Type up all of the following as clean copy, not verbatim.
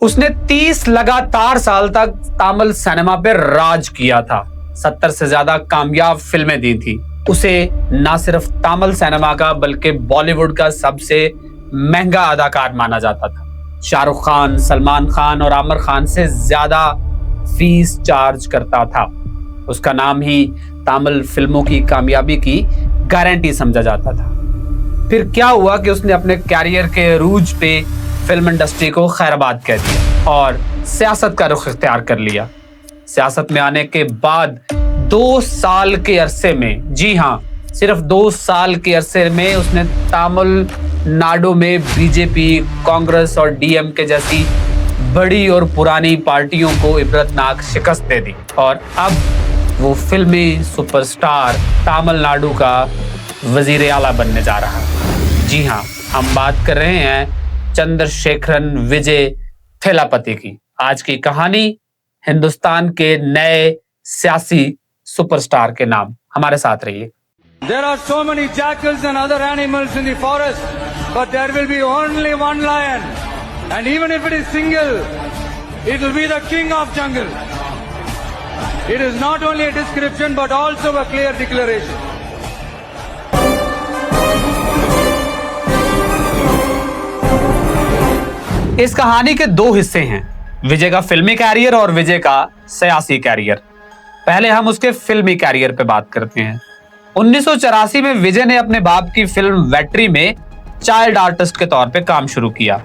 उसने 30 लगातार साल तक तमिल सिनेमा पे राज किया था। 70 से ज्यादा कामयाब फिल्में दी थी। उसे न सिर्फ तमिल सिनेमा का बल्कि बॉलीवुड का सबसे महंगा अदाकार माना जाता था। शाहरुख खान, सलमान खान और आमिर खान से ज्यादा फीस चार्ज करता था। उसका नाम ही तमिल फिल्मों की कामयाबी की गारंटी समझा जाता था। फिर क्या हुआ कि उसने अपने कैरियर के अरूज पे फिल्म इंडस्ट्री को खैराबाद कह दिया और सियासत का रुख इख्तियार कर लिया। सियासत में आने के बाद 2 साल के अरसे में, जी हाँ, सिर्फ 2 साल के अरसे में उसने तमिलनाडु में बीजेपी, कांग्रेस और डीएमके जैसी बड़ी और पुरानी पार्टियों को इबरतनाक शिकस्त दे दी और अब वो फिल्मी सुपरस्टार तमिलनाडु का वजीर आला बनने जा रहा है। जी हाँ, हम बात कर रहे हैं चंद्रशेखरन विजय थेलापति की। आज की कहानी हिंदुस्तान के नए सियासी सुपरस्टार के नाम। हमारे साथ रहिए। There are so many jackals and other animals in the forest, but there will be only one lion. And even if it is single, it will be the king of jungle. It is not only a description, but also a clear declaration. इस कहानी के 2 हिस्से हैं, विजय का फिल्मी career और विजय का सियासी कैरियर। पहले हम उसके फिल्मी कैरियर पे बात करते हैं। 1984 में विजय ने अपने बाप की फिल्म वेट्री में चाइल्ड आर्टिस्ट के तौर पे काम शुरू किया।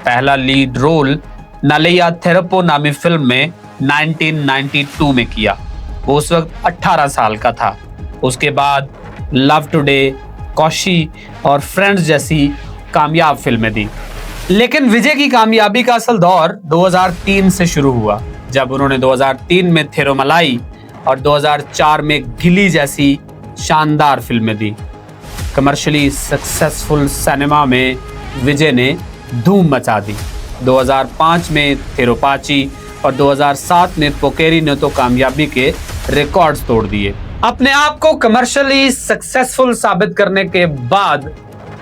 पहला लीड रोल नलैया थेरप्पो नामी फिल्म में 1992 में किया। वो उस वक्त 18 साल का था। उसके बाद लव टुडे, कौशी और फ्रेंड्स जैसी कामयाब फिल्में दी। लेकिन विजय की कामयाबी का असल दौर 2003 से शुरू हुआ, जब उन्होंने 2003 में थिरुमलाई और 2004 में गिली जैसी शानदार फिल्में दी। कमर्शियली सक्सेसफुल सिनेमा में विजय ने धूम मचा दी। 2005 में थिरुपाची और 2007 में पोकेरी ने तो कामयाबी के रिकॉर्ड्स तोड़ दिए। अपने आप को कमर्शियली सक्सेसफुल साबित करने के बाद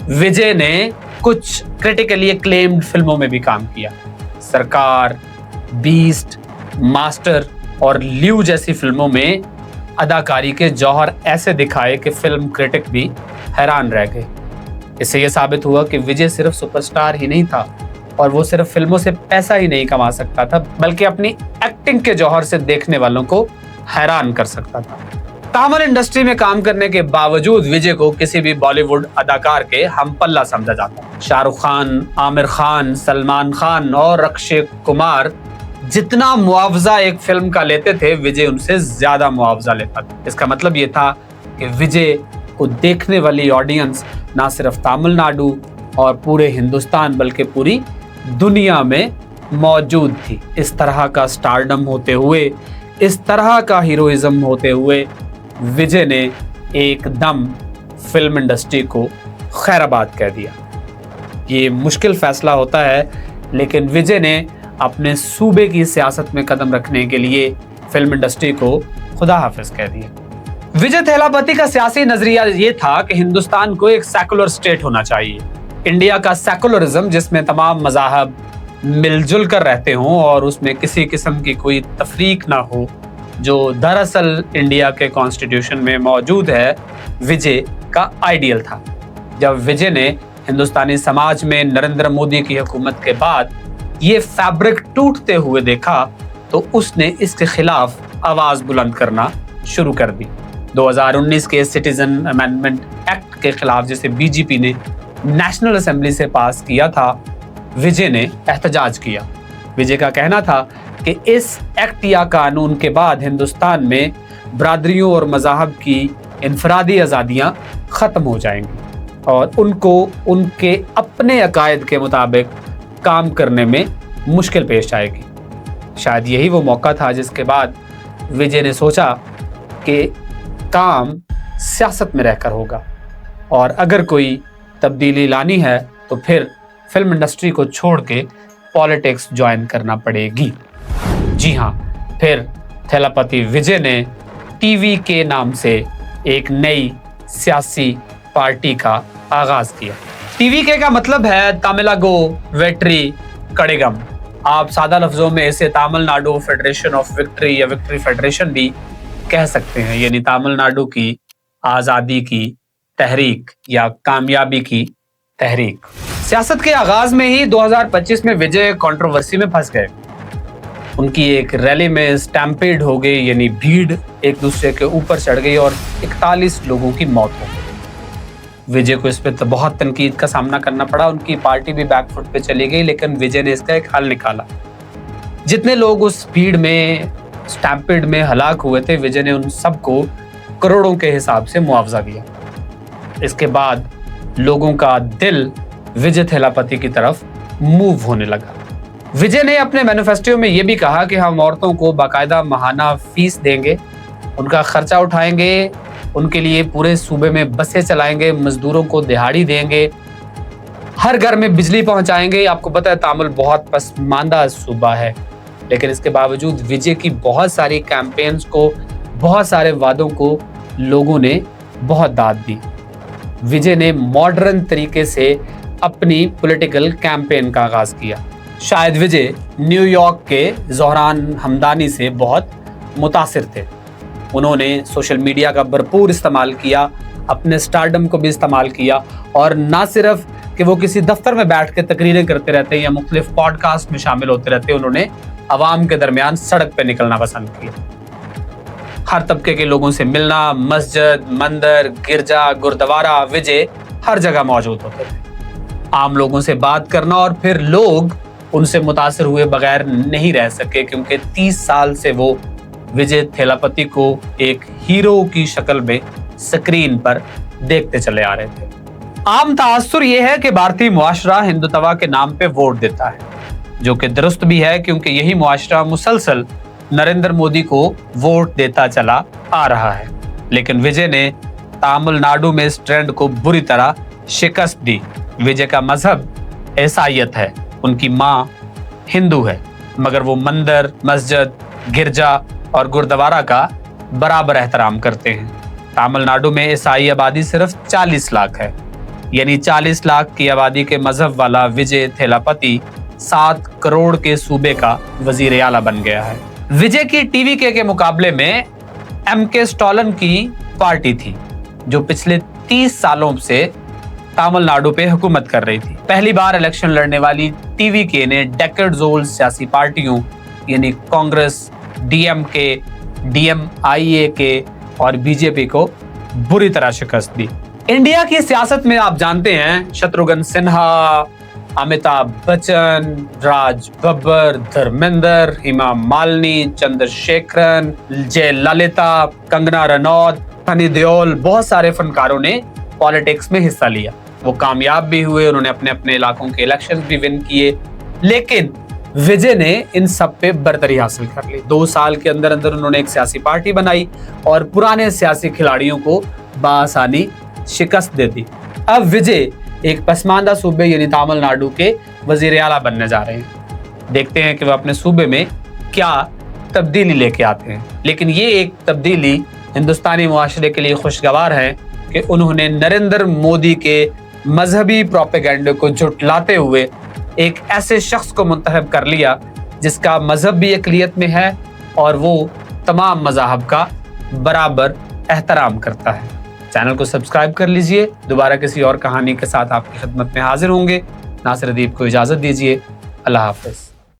विजय ने कुछ क्रिटिकली एक्लेम्ड फिल्मों में भी काम किया। सरकार, बीस्ट, मास्टर और ल्यू जैसी फिल्मों में अदाकारी के जौहर ऐसे दिखाए कि फिल्म क्रिटिक भी हैरान रह गए। इससे यह साबित हुआ कि विजय सिर्फ सुपरस्टार ही नहीं था और वो सिर्फ फिल्मों से पैसा ही नहीं कमा सकता था, बल्कि अपनी एक्टिंग के जौहर से देखने वालों को हैरान कर सकता था। तमिल इंडस्ट्री में काम करने के बावजूद विजय को किसी भी बॉलीवुड अदाकार के हमपल्ला समझा जाता। शाहरुख खान, आमिर खान, सलमान खान और अक्षय कुमार जितना मुआवजा एक फिल्म का लेते थे, विजय उनसे ज्यादा मुआवजा लेता था। इसका मतलब ये था कि विजय को देखने वाली ऑडियंस ना सिर्फ तमिलनाडु और पूरे हिंदुस्तान बल्कि पूरी दुनिया में मौजूद थी। इस तरह का स्टारडम होते हुए, इस तरह का हीरोइज्म होते हुए विजय ने एकदम फिल्म इंडस्ट्री को खैराबाद कह दिया। ये मुश्किल फैसला होता है, लेकिन विजय ने अपने सूबे की सियासत में कदम रखने के लिए फिल्म इंडस्ट्री को खुदा हाफिज कह दिया। विजय थेलापति का सियासी नजरिया ये था कि हिंदुस्तान को एक सेकुलर स्टेट होना चाहिए। इंडिया का सेकुलरिज्म, जिसमें तमाम मज़ाहब मिलजुल कर रहते हों और उसमें किसी किस्म की कोई तफरीक ना हो, जो दरअसल इंडिया के कॉन्स्टिट्यूशन में मौजूद है, विजय का आइडियल था। जब विजय ने हिंदुस्तानी समाज में नरेंद्र मोदी की हुकूमत के बाद ये फैब्रिक टूटते हुए देखा, तो उसने इसके खिलाफ आवाज बुलंद करना शुरू कर दी। 2019 के सिटीजन अमेंडमेंट एक्ट के खिलाफ, जिसे बीजेपी ने नेशनल असेंबली से पास किया था, विजय ने एहतजाज किया। विजय का कहना था कि इस एक्ट या कानून के बाद हिंदुस्तान में बरादरियों और मज़ाहब की इनफरादी आज़ादियाँ ख़त्म हो जाएंगी और उनको उनके अपने अकायद के मुताबिक काम करने में मुश्किल पेश आएगी। शायद यही वो मौका था जिसके बाद विजय ने सोचा कि काम सियासत में रहकर होगा और अगर कोई तब्दीली लानी है तो फिर फिल्म इंडस्ट्री को छोड़ के पॉलिटिक्स ज्वाइन करना पड़ेगी। जी हाँ, फिर थेलापति विजय ने टीवी के नाम से एक नई सियासी पार्टी का आगाज किया। टीवी के का मतलब है तमिलनाडु वेट्री कड़गम। आप सादा लफ्जों में इसे तमिलनाडु फेडरेशन ऑफ विक्ट्री या विक्ट्री फेडरेशन भी कह सकते हैं, यानी तमिलनाडु की आजादी की तहरीक या कामयाबी की तहरीक। सियासत के आगाज में ही 2025 में विजय कंट्रोवर्सी में फंस गए। उनकी एक रैली में स्टैम्पेड हो गई, यानी भीड़ एक दूसरे के ऊपर चढ़ गई और 41 लोगों की मौत हो गई। विजय को इस पे तो बहुत तनकीद का सामना करना पड़ा, उनकी पार्टी भी बैकफुट पे चली गई, लेकिन विजय ने इसका एक हल निकाला। जितने लोग उस भीड़ में स्टैम्पेड में हलाक हुए थे, विजय ने उन सबको करोड़ों के हिसाब से मुआवजा दिया। इसके बाद लोगों का दिल विजय थेलापति की तरफ मूव होने लगा। विजय ने अपने मैनिफेस्टो में यह भी कहा कि हम औरतों को बाकायदा माहाना फीस देंगे, उनका खर्चा उठाएंगे, उनके लिए पूरे सूबे में बसें चलाएंगे, मजदूरों को दिहाड़ी देंगे, हर घर में बिजली पहुंचाएंगे। आपको पता है तामिल बहुत पसमानदा सूबा है, लेकिन इसके बावजूद विजय की बहुत सारी कैंपेन्स को, बहुत सारे वादों को लोगों ने बहुत दाद दी। विजय ने मॉडर्न तरीके से अपनी पॉलिटिकल कैंपेन का आगाज किया। शायद विजय न्यूयॉर्क के जोहरान हमदानी से बहुत मुतासिर थे। उन्होंने सोशल मीडिया का भरपूर इस्तेमाल किया, अपने स्टारडम को भी इस्तेमाल किया, और ना सिर्फ कि वो किसी दफ्तर में बैठ के तकरीरें करते रहते या मुख्तलिफ पॉडकास्ट में शामिल होते रहते, उन्होंने आवाम के दरमियान सड़क पे निकलना पसंद किया। हर तबके के लोगों से मिलना, मस्जिद, मंदिर, गिरजा, गुरुद्वारा, विजय हर जगह मौजूद होते थे। आम लोगों से बात करना, और फिर लोग उनसे मुतासिर हुए बगैर नहीं रह सके, क्योंकि 30 साल से वो विजय थेलापति को एक हीरो की शक्ल में स्क्रीन पर देखते चले आ रहे थे। आम तासुर यह है कि भारतीय मुआशरा हिंदुत्व के नाम पे वोट देता है, जो कि दुरुस्त भी है, क्योंकि यही मुआशरा मुसलसल नरेंद्र मोदी को वोट देता चला आ रहा है। लेकिन विजय ने तमिलनाडु में इस ट्रेंड को बुरी तरह शिकस्त दी। विजय का मजहब ईसाईयत है, उनकी माँ हिंदू है, मगर वो मंदिर, मस्जिद, गिरजा और गुरुद्वारा का बराबर एहतराम करते हैं। तमिलनाडु में ईसाई आबादी सिर्फ 40 लाख है, यानी 40 लाख की आबादी के मजहब वाला विजय थेलापति 7 करोड़ के सूबे का वजीर आला बन गया है। विजय की टीवीके के मुकाबले में एमके स्टालिन की पार्टी थी, जो पिछले 30 सालों से तमिलनाडु पे हुकूमत कर रही थी। पहली बार इलेक्शन लड़ने वाली टीवीके ने डेकेड्स ओल्ड सियासी पार्टियों यानी कांग्रेस, डीएमके, डीएमआईए और बीजेपी को बुरी तरह शिकस्त दी। इंडिया की सियासत में आप जानते हैं शत्रुघ्न सिन्हा, अमिताभ बच्चन, राज बब्बर, धर्मेंद्र, हेमा मालिनी, चंद्रशेखरन, जयललिता, कंगना रनौत, सनी देओल, बहुत सारे फनकारों ने पॉलिटिक्स में हिस्सा लिया। वो कामयाब भी हुए, उन्होंने अपने अपने इलाकों के इलेक्शंस भी विन किए, लेकिन विजय ने इन सब पे बरतरी हासिल कर ली। 2 साल के अंदर अंदर उन्होंने एक सियासी पार्टी बनाई और पुराने सियासी खिलाड़ियों को बासानी शिकस्त दे दी। अब विजय एक पसमानदा सूबे यानी तमिलनाडु के वजीर आला बनने जा रहे हैं। देखते हैं कि वह अपने सूबे में क्या तब्दीली लेके आते हैं। लेकिन ये एक तब्दीली हिंदुस्तानी मुआशरे के लिए खुशगवार है कि उन्होंने नरेंद्र मोदी के मजहबी प्रोपेगेंडे को झुटलाते हुए एक ऐसे शख्स को मुंतखब कर लिया जिसका मजहब भी अक़लियत में है और वो तमाम मज़ाहब का बराबर एहतराम करता है। चैनल को सब्सक्राइब कर लीजिए। दोबारा किसी और कहानी के साथ आपकी खिदमत में हाजिर होंगे। नासिर अदीब को इजाज़त दीजिए। अल्लाह हाफ़िज़।